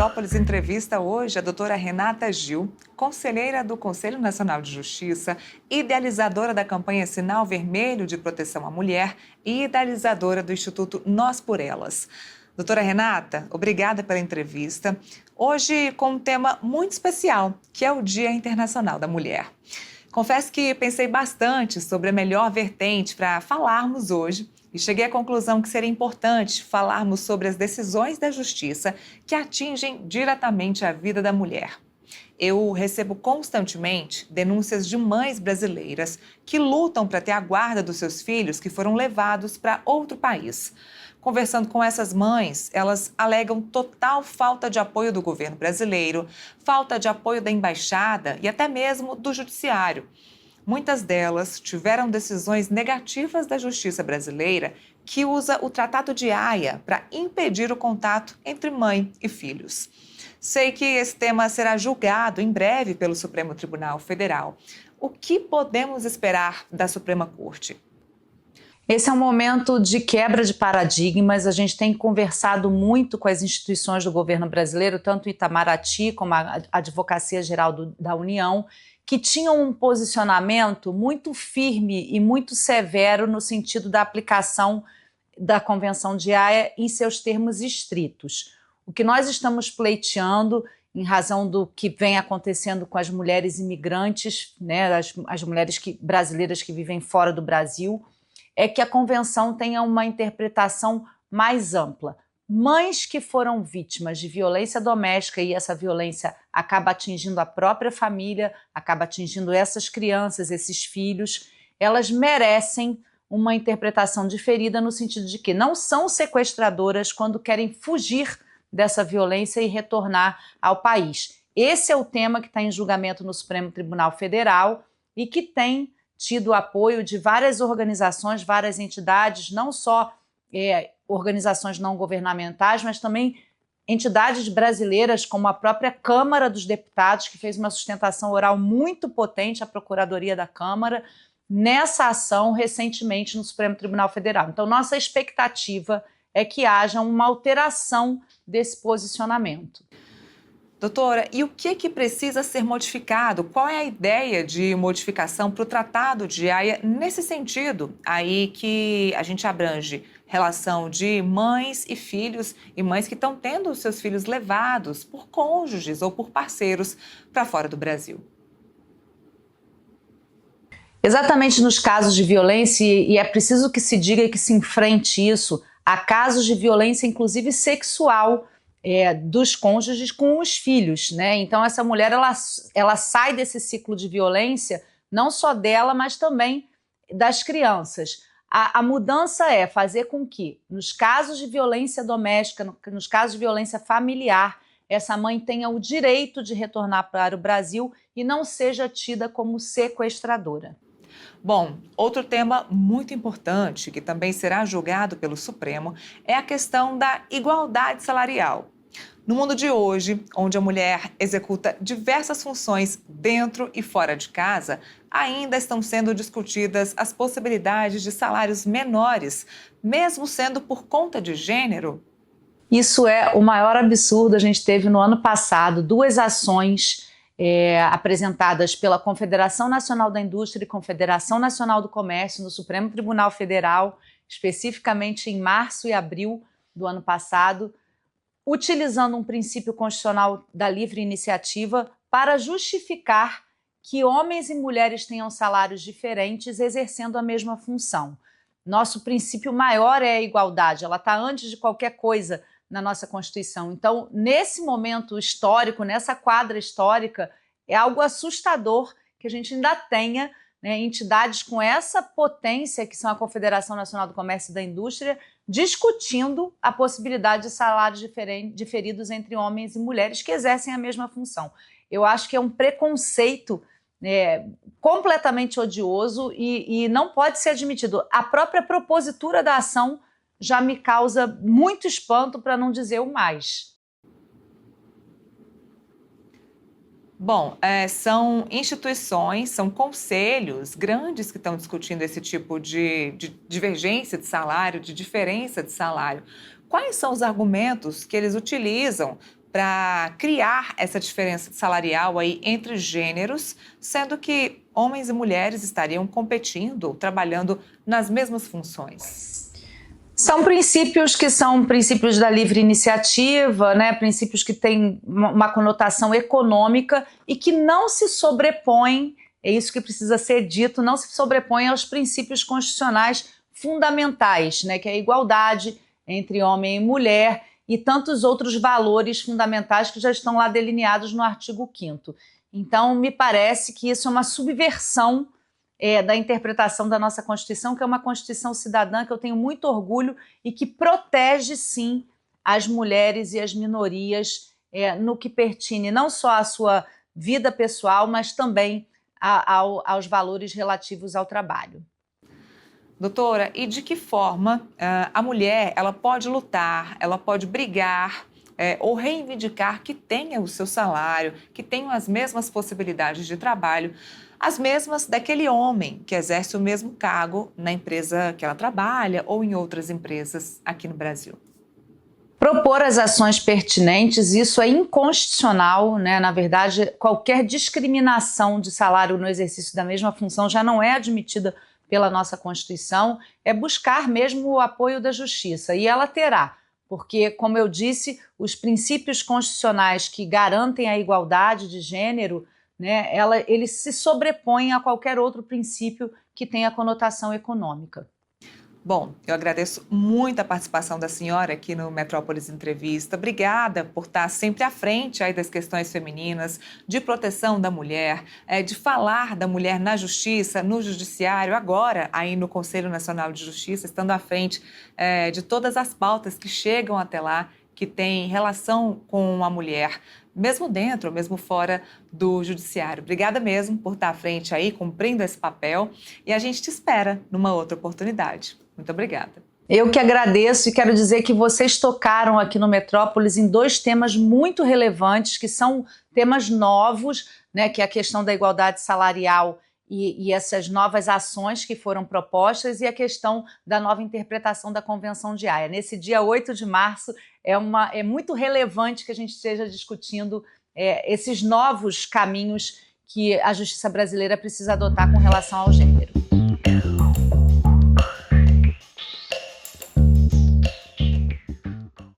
Metrópolis entrevista hoje a doutora Renata Gil, conselheira do Conselho Nacional de Justiça, idealizadora da campanha Sinal Vermelho de Proteção à Mulher e idealizadora do Instituto Nós por Elas. Doutora Renata, obrigada pela entrevista. Hoje com um tema muito especial, que é o Dia Internacional da Mulher. Confesso que pensei bastante sobre a melhor vertente para falarmos hoje e cheguei à conclusão que seria importante falarmos sobre as decisões da justiça que atingem diretamente a vida da mulher. Eu recebo constantemente denúncias de mães brasileiras que lutam para ter a guarda dos seus filhos que foram levados para outro país. Conversando com essas mães, elas alegam total falta de apoio do governo brasileiro, falta de apoio da embaixada e até mesmo do judiciário. Muitas delas tiveram decisões negativas da justiça brasileira que usa o Tratado de Haia para impedir o contato entre mãe e filhos. Sei que esse tema será julgado em breve pelo Supremo Tribunal Federal. O que podemos esperar da Suprema Corte? Esse é um momento de quebra de paradigmas. A gente tem conversado muito com as instituições do governo brasileiro, tanto o Itamaraty como a Advocacia Geral da União, que tinham um posicionamento muito firme e muito severo no sentido da aplicação da Convenção de Haia em seus termos estritos. O que nós estamos pleiteando, em razão do que vem acontecendo com as mulheres imigrantes, né, as mulheres brasileiras que vivem fora do Brasil, é que a Convenção tenha uma interpretação mais ampla. Mães que foram vítimas de violência doméstica e essa violência acaba atingindo a própria família, acaba atingindo essas crianças, esses filhos, elas merecem uma interpretação diferida no sentido de que não são sequestradoras quando querem fugir dessa violência e retornar ao país. Esse é o tema que está em julgamento no Supremo Tribunal Federal e que tem tido o apoio de várias organizações, várias entidades, não só organizações não governamentais, mas também entidades brasileiras, como a própria Câmara dos Deputados, que fez uma sustentação oral muito potente à Procuradoria da Câmara, nessa ação recentemente no Supremo Tribunal Federal. Então, nossa expectativa é que haja uma alteração desse posicionamento. Doutora, e o que precisa ser modificado? Qual é a ideia de modificação para o Tratado de Haia nesse sentido? Aí que a gente abrange relação de mães e filhos e mães que estão tendo os seus filhos levados por cônjuges ou por parceiros para fora do Brasil. Exatamente nos casos de violência, e é preciso que se diga e que se enfrente isso, há casos de violência, inclusive sexual, dos cônjuges com os filhos, né? Então essa mulher ela sai desse ciclo de violência, não só dela, mas também das crianças. A mudança é fazer com que, nos casos de violência doméstica, nos casos de violência familiar, essa mãe tenha o direito de retornar para o Brasil e não seja tida como sequestradora. Bom, outro tema muito importante, que também será julgado pelo Supremo, é a questão da igualdade salarial. No mundo de hoje, onde a mulher executa diversas funções dentro e fora de casa, ainda estão sendo discutidas as possibilidades de salários menores, mesmo sendo por conta de gênero. Isso é o maior absurdo. A gente teve no ano passado 2 ações apresentadas pela Confederação Nacional da Indústria e Confederação Nacional do Comércio no Supremo Tribunal Federal, especificamente em março e abril do ano passado, utilizando um princípio constitucional da livre iniciativa para justificar que homens e mulheres tenham salários diferentes exercendo a mesma função. Nosso princípio maior é a igualdade, ela está antes de qualquer coisa na nossa Constituição. Então, nesse momento histórico, nessa quadra histórica, é algo assustador que a gente ainda tenha, né, entidades com essa potência, que são a Confederação Nacional do Comércio e da Indústria, discutindo a possibilidade de salários diferidos entre homens e mulheres que exercem a mesma função. Eu acho que é um preconceito completamente odioso e não pode ser admitido. A própria propositura da ação já me causa muito espanto, para não dizer o mais. Bom, são instituições, são conselhos grandes que estão discutindo esse tipo de divergência de salário, de diferença de salário. Quais são os argumentos que eles utilizam para criar essa diferença salarial aí entre gêneros, sendo que homens e mulheres estariam competindo, trabalhando nas mesmas funções? São princípios da livre iniciativa, né? Princípios que têm uma conotação econômica e que não se sobrepõem, é isso que precisa ser dito, não se sobrepõem aos princípios constitucionais fundamentais, né? Que é a igualdade entre homem e mulher e tantos outros valores fundamentais que já estão lá delineados no artigo 5º. Então, me parece que isso é uma subversão da interpretação da nossa Constituição, que é uma Constituição cidadã, que eu tenho muito orgulho e que protege, sim, as mulheres e as minorias no que pertine não só à sua vida pessoal, mas também aos valores relativos ao trabalho. Doutora, e de que forma a mulher ela pode lutar, ela pode brigar ou reivindicar que tenha o seu salário, que tenha as mesmas possibilidades de trabalho, as mesmas daquele homem que exerce o mesmo cargo na empresa que ela trabalha ou em outras empresas aqui no Brasil? Propor as ações pertinentes, isso é inconstitucional, né? Na verdade, qualquer discriminação de salário no exercício da mesma função já não é admitida pela nossa Constituição, é buscar mesmo o apoio da justiça, e ela terá, porque, como eu disse, os princípios constitucionais que garantem a igualdade de gênero, né, eles se sobrepõem a qualquer outro princípio que tenha conotação econômica. Bom, eu agradeço muito a participação da senhora aqui no Metrópolis Entrevista. Obrigada por estar sempre à frente aí das questões femininas, de proteção da mulher, de falar da mulher na justiça, no judiciário, agora aí no Conselho Nacional de Justiça, estando à frente de todas as pautas que chegam até lá, que têm relação com a mulher, mesmo dentro ou mesmo fora do judiciário. Obrigada mesmo por estar à frente aí, cumprindo esse papel, e a gente te espera numa outra oportunidade. Muito obrigada. Eu que agradeço e quero dizer que vocês tocaram aqui no Metrópolis em 2 temas muito relevantes, que são temas novos, né, que é a questão da igualdade salarial e essas novas ações que foram propostas e a questão da nova interpretação da Convenção de Haia. Nesse dia 8 de março é muito relevante que a gente esteja discutindo esses novos caminhos que a justiça brasileira precisa adotar com relação ao gênero.